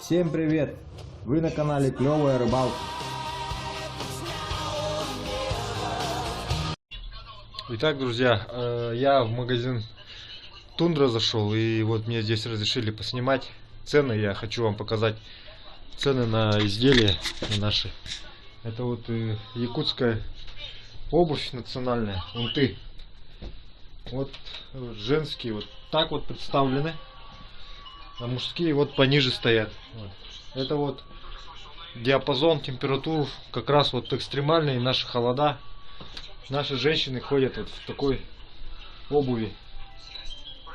Всем привет! Вы на канале Клевая Рыбалка. Итак, друзья, я в магазин Тундра зашел, и вот мне здесь разрешили поснимать цены. Я хочу вам показать цены на изделия наши. Это вот якутская обувь национальная, унты. Вот женские вот так вот представлены, а мужские вот пониже стоят. Вот. Это вот диапазон температур как раз вот экстремальные, наши холода. Наши женщины ходят вот в такой обуви.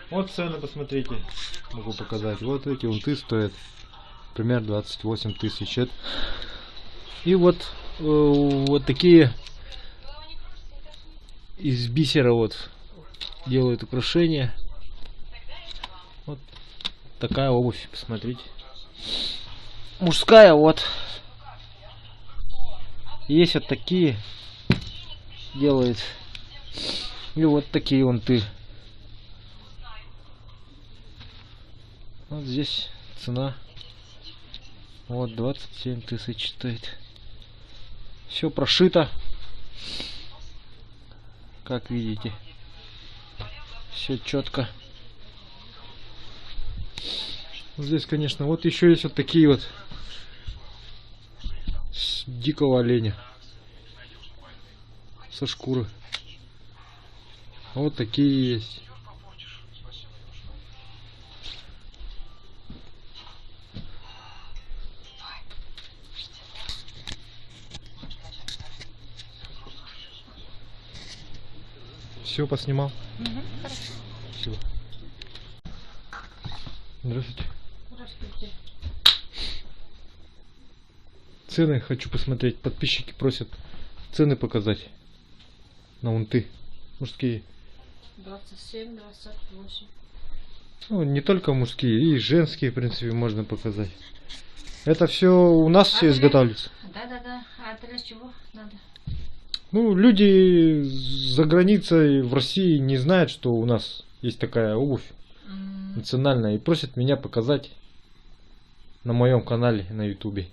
Вот цены, посмотрите, могу показать. Вот эти унты стоят примерно 28 тысяч. И вот такие из бисера вот делают украшения. Вот такая обувь, посмотрите. Мужская вот. Есть вот такие делают. И вот такие унты. Вот здесь цена. Вот 27 тысяч стоит. Все прошито. Как видите. Все четко. Здесь, конечно, вот еще есть вот такие вот с дикого оленя. Со шкуры. Вот такие есть. Все поснимал. Хорошо. Все. Здравствуйте. Здравствуйте. Цены хочу посмотреть. Подписчики просят цены показать на унты мужские. 27, 28. Ну, не только мужские, и женские, в принципе, можно показать. Это все у нас все изготавливается. Да. А для чего надо? Ну, люди за границей в России не знают, что у нас есть такая обувь национальная, и просят меня показать на моем канале на ютубе.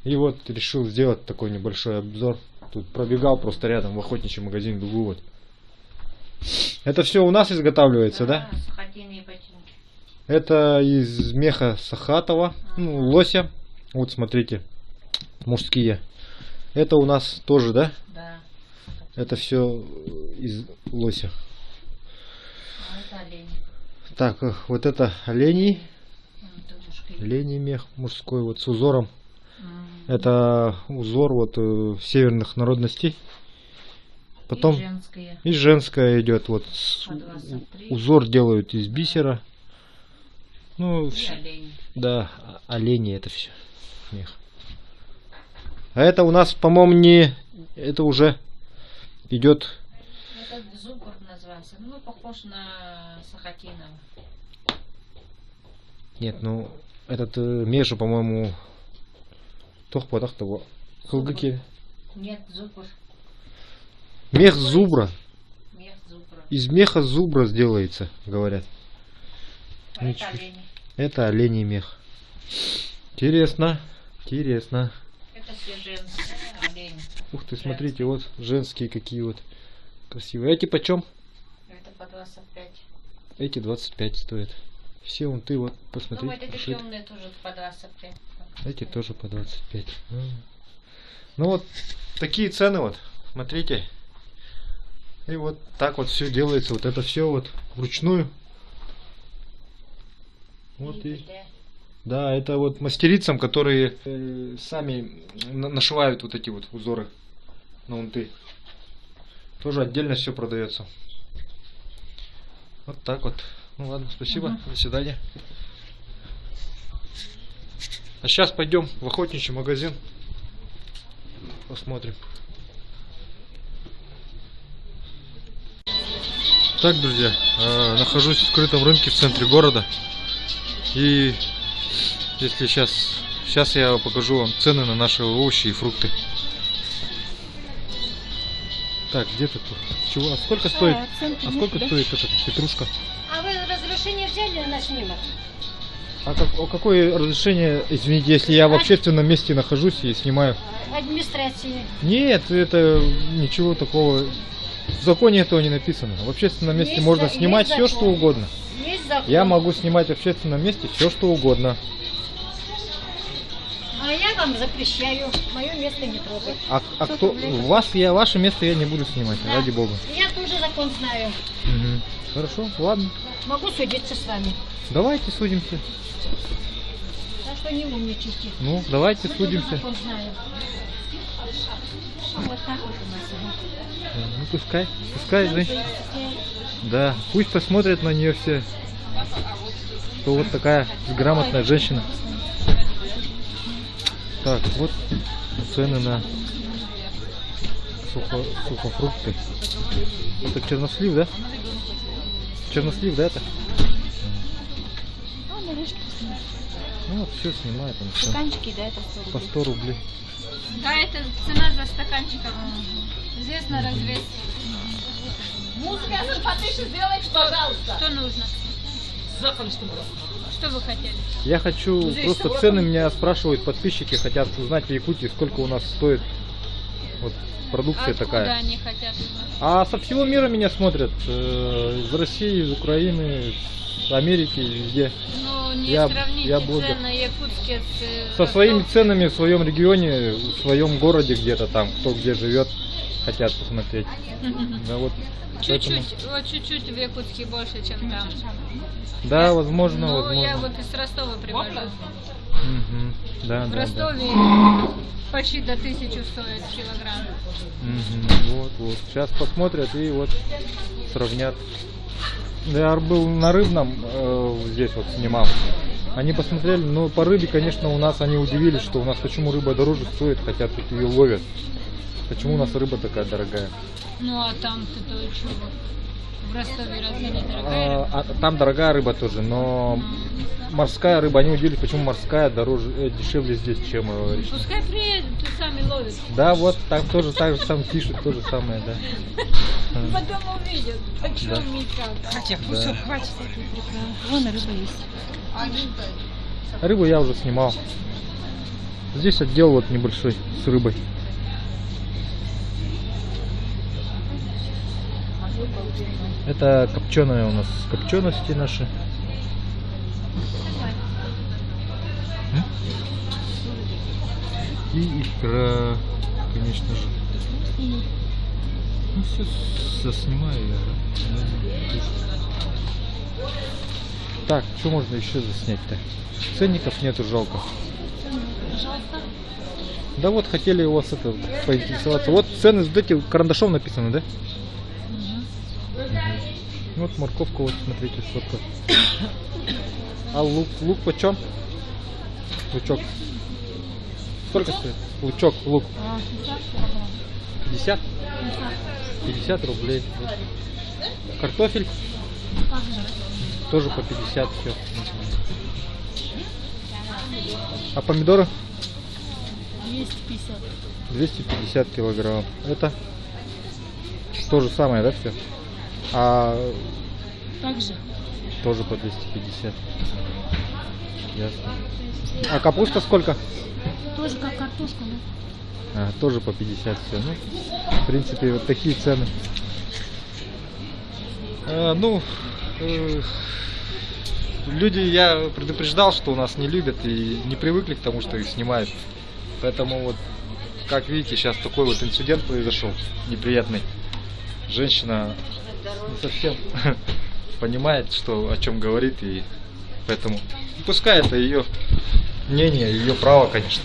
И вот решил сделать такой небольшой обзор. Тут пробегал просто рядом в охотничий магазин бегу вот. Это все у нас изготавливается, да? Сахатиные ботинки. Это из меха сахатова, ну, лося. Вот смотрите, мужские. Это у нас тоже, да? Да. Это все из лося. А это олень. Так, вот это оленей. Оленей мех мужской, вот с узором. Это узор вот северных народностей. Потом и женская идет, вот узор делают из бисера. Ну, олени. Да, олени это все мех. А это у нас, по-моему, не, это уже идет. Это зубр называется, ну похож на сахатиновый. Нет, ну этот мех же, по-моему, того. Кылгыки. Нет, зубр. Мех зубра. Мех зубра. Из меха зубра сделается, говорят. А это олени. Это оленей мех. Интересно. Интересно. Это все женские олени. Ух ты, смотрите, вот женские какие вот красивые. Эти почем? Это по 25. Эти 25 стоят. Все унты, вот, Ну, посмотрите. вот эти темные тоже по 25. Эти тоже по 25. Ну вот такие цены вот, смотрите. И вот так вот все делается. Вот это все вот вручную. Вот и. Да, это вот мастерицам, которые сами нашивают вот эти вот узоры на унты. Тоже отдельно все продается. Вот так вот. Ну ладно, спасибо. До свидания. А сейчас пойдем в охотничий магазин. Посмотрим. Так, друзья, нахожусь в скрытом рынке в центре города. И если сейчас я покажу вам цены на наши овощи и фрукты. Так, где-то тут? Чего? А сколько стоит? Стоит эта петрушка? А вы разрешение взяли на снимок? какое разрешение, извините, если я в общественном месте нахожусь и снимаю? Администрации. Нет, это ничего такого. В законе этого не написано. В общественном месте Есть можно за- снимать есть все, закон. что угодно. Есть закон. Я могу снимать в общественном месте все, что угодно. А я вам запрещаю. Мое место не трогать. А кто? Ваше место я не буду снимать, Да. ради бога. Я тоже закон знаю. Мгм. Хорошо, ладно. Могу судиться с вами. Давайте судимся. Так что не умничайте. Ну, давайте Я тоже судимся. закон знаю. Вот так вот у нас. Ну, пускай, женщина. Да, пусть посмотрят на нее все. Что вот такая грамотная женщина. Так, вот цены на сухофрукты. Это чернослив, да? Чернослив, да, это? Ну вот все снимает он. Всё. Стаканчики, да, это 100 По 100 рублей. Да, это цена за стаканчиком. Здесь на развес. Музыка, потише сделайте, пожалуйста. Что нужно? Что вы хотели? Я хочу, просто цены меня спрашивают, подписчики хотят узнать в Якутии, сколько у нас стоит вот продукция Откуда такая. они хотят узнать? А со всего мира меня смотрят, из России, из Украины, с Америки, везде. Ну, не Я сравните блогер. цены якутские с Со своими ростовскими. ценами в своем регионе, в своем городе где-то там, кто где живет, хотят посмотреть. Да, вот. Поэтому- Чуть-чуть, вот чуть-чуть в Якутске больше, чем там. Да, возможно, Ну, возможно. я вот из Ростова привожу. Мгм. Да, В да, да. Ростове почти до 1000 стоит килограмм. Мгм. Вот. Сейчас посмотрят и вот сравнят. Я был на рыбном, здесь вот снимал. Они посмотрели, ну по рыбе, конечно, у нас они удивились, что у нас почему рыба дороже стоит, хотя тут ее ловят. Почему у нас рыба такая дорогая? Ну, а там-то то чего? В Ростове разве не дорогая рыба? Там дорогая рыба тоже, но морская рыба, они удивились, почему морская дороже, дешевле здесь, чем речная. Пускай приедут и сами ловят. Да, вот так тоже так же сам пишут, то же самое, да. Потом увидят, почем Да. и как. Да. Вон рыба есть. Рыбу я уже снимал. Здесь отдел вот небольшой с рыбой. Это копченая у нас, копчености наши. М? И икра, конечно же. Ну все снимаю я. Да? Так, что можно еще заснять-то? Ценников нету, жалко. Да вот хотели у вас это поинтересоваться. Вот цены вот эти карандашом написаны, да? Вот морковка, вот смотрите, сколько. А лук почем? Лучок. Сколько стоит? Лучок, лук. 50? 50 рублей. Вот. Картофель? Тоже по 50 все. А помидоры? 250. 250 килограмм. Это то же самое, да, все? А Также. тоже по 250. Ясно. А капуста сколько? Тоже как картошка, да? Тоже по 50 все. Ну, в принципе, вот такие цены. Люди, я предупреждал, что у нас не любят и не привыкли к тому, что их снимают. Поэтому вот, как видите, сейчас такой вот инцидент произошел неприятный. Женщина не совсем понимает, что, о чем говорит, и поэтому пускай это ее мнение, ее право, конечно.